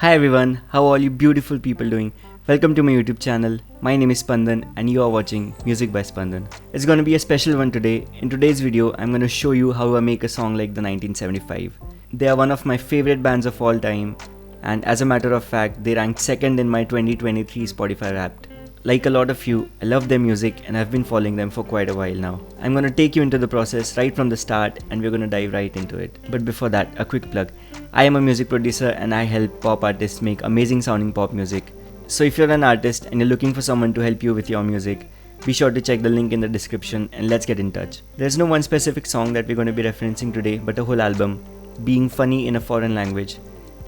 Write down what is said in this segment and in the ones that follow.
Hi everyone, how are all you beautiful people doing? Welcome to my YouTube channel. My name is Spandan and you are watching Music by Spandan. It's gonna be a special one today. In today's video, I'm gonna show you how I make a song like the 1975. They are one of my favorite bands of all time, and as a matter of fact, they ranked second in my 2023 Spotify Wrapped. Like a lot of you, I love their music and I've been following them for quite a while now. I'm gonna take you into the process right from the start and we're gonna dive right into it. But before that, a quick plug. I am a music producer and I help pop artists make amazing sounding pop music. So if you're an artist and you're looking for someone to help you with your music, be sure to check the link in the description and let's get in touch. There's no one specific song that we're going to be referencing today, but a whole album, being funny in a foreign language.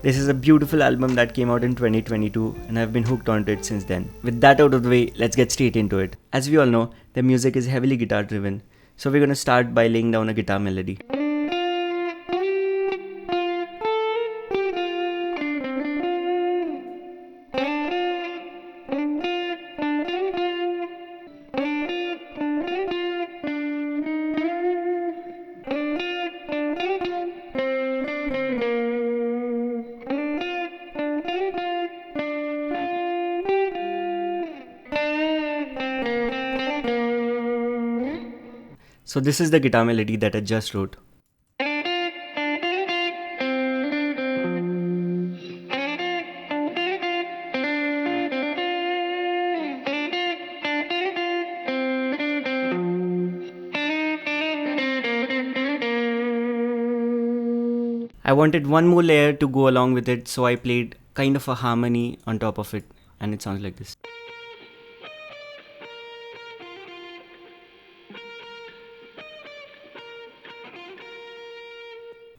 This is a beautiful album that came out in 2022 and I've been hooked onto it since then. With that out of the way, let's get straight into it. As we all know, their music is heavily guitar driven, so we're going to start by laying down a guitar melody. So this is the guitar melody that I just wrote. I wanted one more layer to go along with it, so I played kind of a harmony on top of it, and it sounds like this.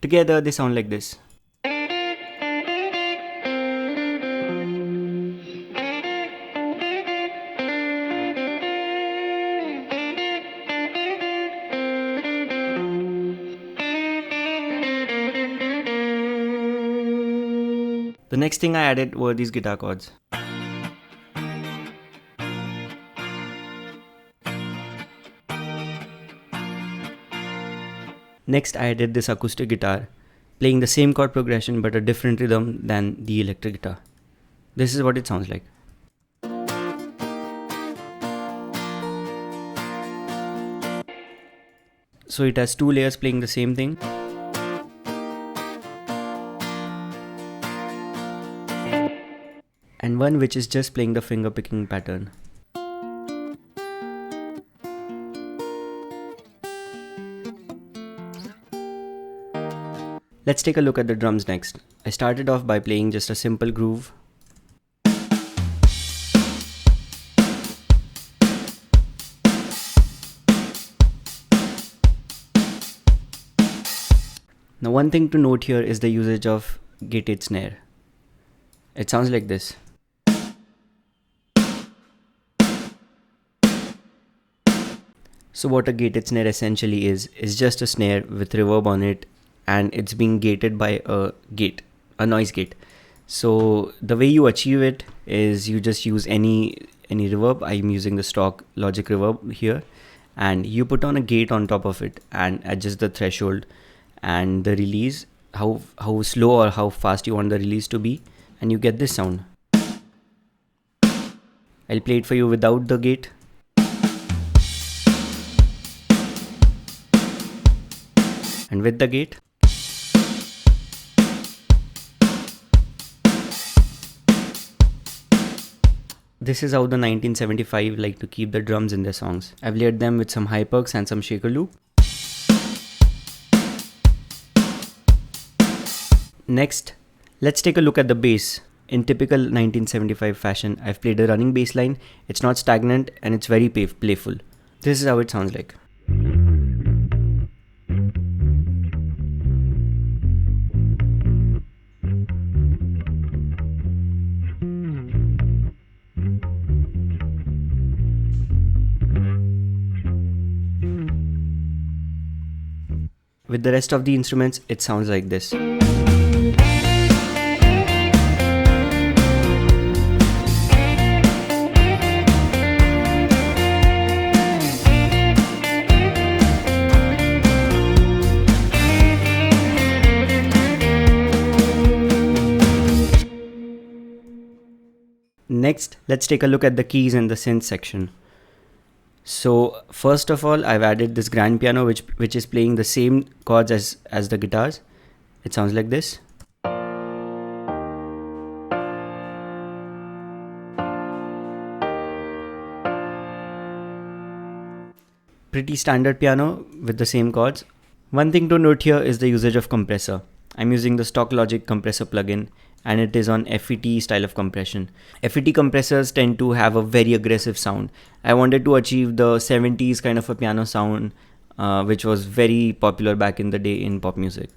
Together they sound like this. The next thing I added were these guitar chords. Next I added this acoustic guitar, playing the same chord progression but a different rhythm than the electric guitar. This is what it sounds like. So it has two layers playing the same thing. And one which is just playing the finger picking pattern. Let's take a look at the drums next. I started off by playing just a simple groove. Now one thing to note here is the usage of gated snare. It sounds like this. So what a gated snare essentially is just a snare with reverb on it, and it's being gated by a noise gate. So the way you achieve it is you just use any reverb. I'm using the stock Logic reverb here, and you put on a gate on top of it and adjust the threshold and the release, how slow or how fast you want the release to be, and you get this sound. I'll play it for you without the gate. And with the gate. This is how the 1975 like to keep the drums in their songs. I've layered them with some high perks and some shaker loop. Next, let's take a look at the bass. In typical 1975 fashion, I've played a running bass line. It's not stagnant and it's very playful. This is how it sounds like. With the rest of the instruments, it sounds like this. Next, let's take a look at the keys and the synth section. So first of all, I've added this grand piano which is playing the same chords as the guitars. It sounds like this. Pretty standard piano with the same chords. One thing to note here is the usage of compressor. I'm using the stock Logic compressor plugin and it is on FET style of compression. FET compressors tend to have a very aggressive sound. I wanted to achieve the 70s kind of a piano sound, which was very popular back in the day in pop music.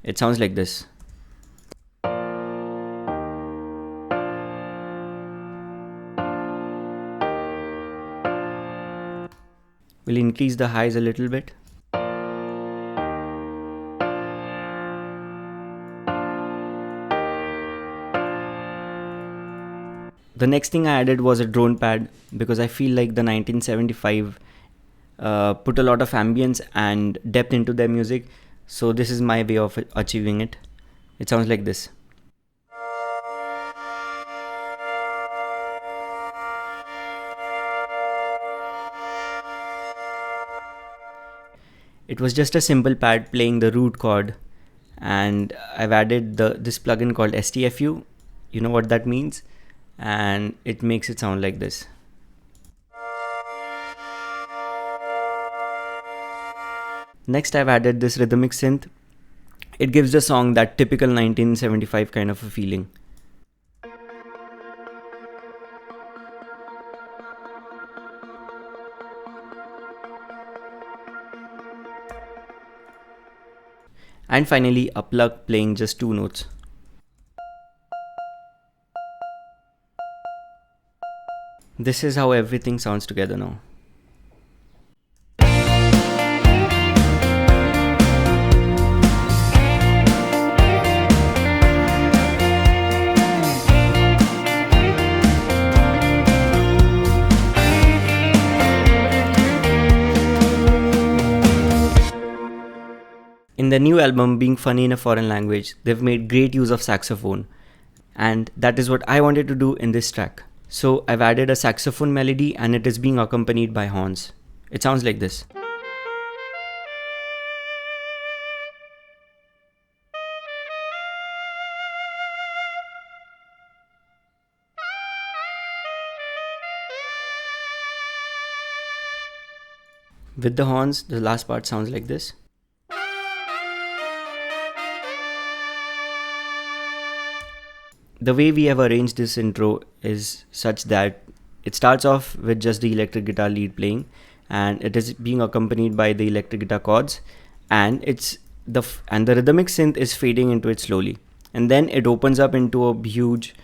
It sounds like this. We'll increase the highs a little bit. The next thing I added was a drone pad because I feel like the 1975 put a lot of ambience and depth into their music. So this is my way of achieving it. It sounds like this. It was just a simple pad playing the root chord, and I've added this plugin called STFU. You know what that means, and it makes it sound like this. Next, I've added this rhythmic synth. It gives the song that typical 1975 kind of a feeling. And finally, a plug playing just 2 notes. This is how everything sounds together now. In the new album, Being Funny in a Foreign Language, they've made great use of saxophone. And that is what I wanted to do in this track. So I've added a saxophone melody and it is being accompanied by horns. It sounds like this. With the horns, the last part sounds like this. The way we have arranged this intro is such that it starts off with just the electric guitar lead playing, and it is being accompanied by the electric guitar chords, and the rhythmic synth is fading into it slowly, and then it opens up into a huge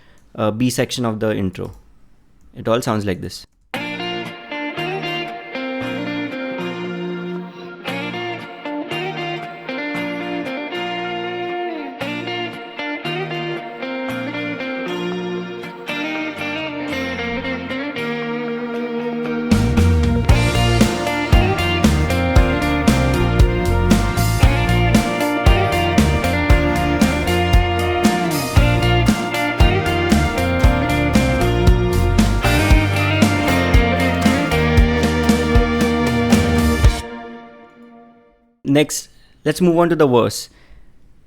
B section of the intro. It all sounds like this. Next, let's move on to the verse.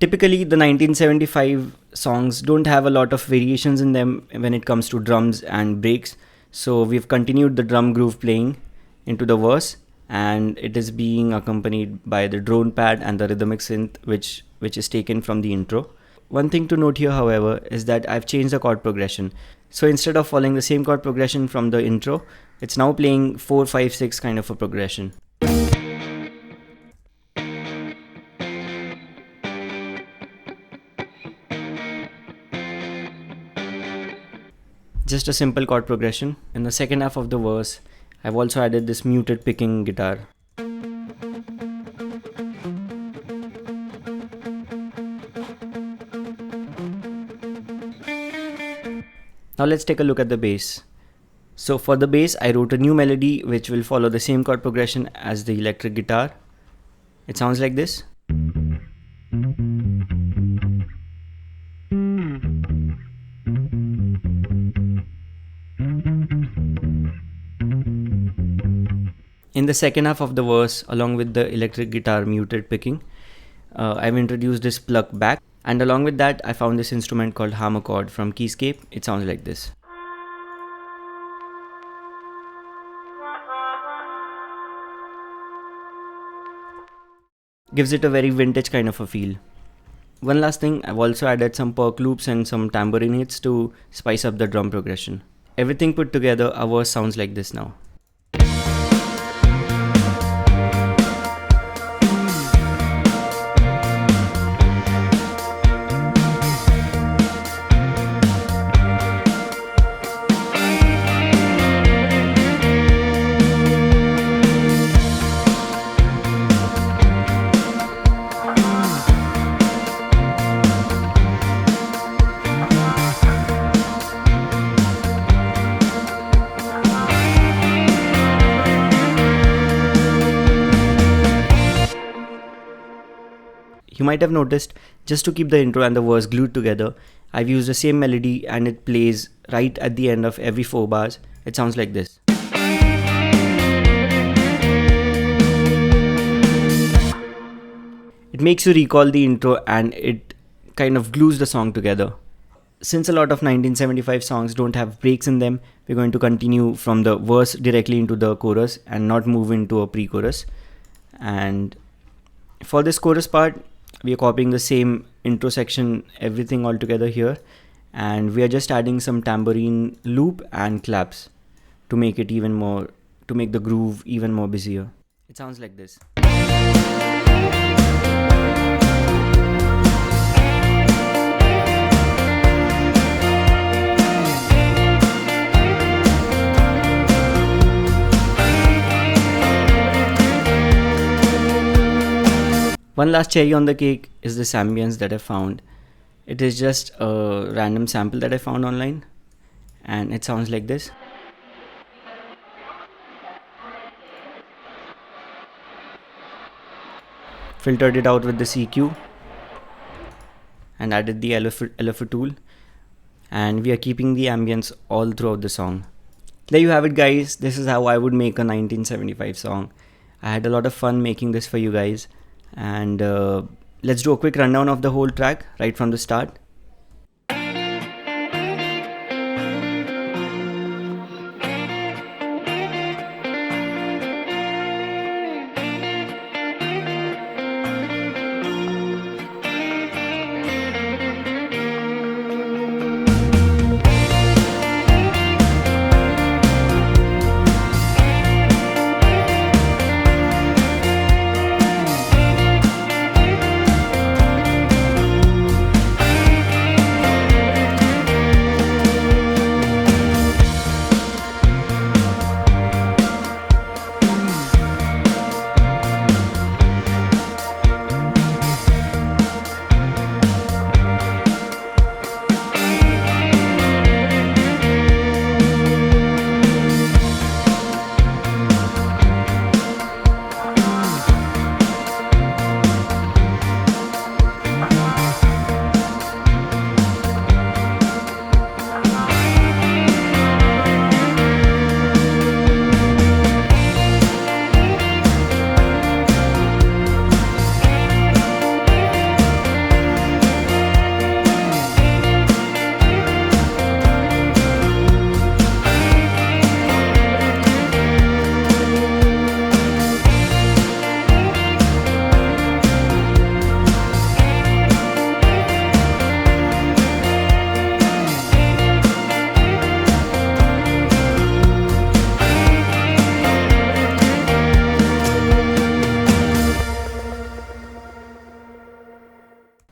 Typically, the 1975 songs don't have a lot of variations in them when it comes to drums and breaks. So we've continued the drum groove playing into the verse, and it is being accompanied by the drone pad and the rhythmic synth which is taken from the intro. One thing to note here, however, is that I've changed the chord progression. So instead of following the same chord progression from the intro, it's now playing 4, 5, 6 kind of a progression. Just a simple chord progression. In the second half of the verse, I've also added this muted picking guitar. Now let's take a look at the bass. So for the bass, I wrote a new melody which will follow the same chord progression as the electric guitar. It sounds like this. the second half of the verse, along with the electric guitar muted picking, I've introduced this pluck back, and along with that I found this instrument called harmochord from Keyscape. It sounds like this. Gives it a very vintage kind of a feel. One last thing, I've also added some perc loops and some tambourine hits to spice up the drum progression. Everything put together, our verse sounds like this now. You might have noticed, just to keep the intro and the verse glued together, I've used the same melody and it plays right at the end of every 4 bars. It sounds like this. It makes you recall the intro and it kind of glues the song together. Since a lot of 1975 songs don't have breaks in them, we're going to continue from the verse directly into the chorus and not move into a pre-chorus. And for this chorus part, we are copying the same intro section, everything all together here, and we are just adding some tambourine loop and claps to make it even more, to make the groove even more busier. It sounds like this. One last cherry on the cake is this ambience that I found. It is just a random sample that I found online, and it sounds like this. Filtered it out with the CQ and added the LFO tool, and we are keeping the ambience all throughout the song. There you have it, guys. This is how I would make a 1975 song. I had a lot of fun making this for you guys. And let's do a quick rundown of the whole track right from the start.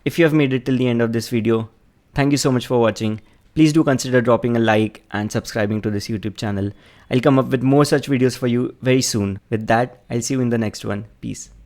If you have made it till the end of this video, thank you so much for watching. Please do consider dropping a like and subscribing to this YouTube channel. I'll come up with more such videos for you very soon. With that, I'll see you in the next one. Peace.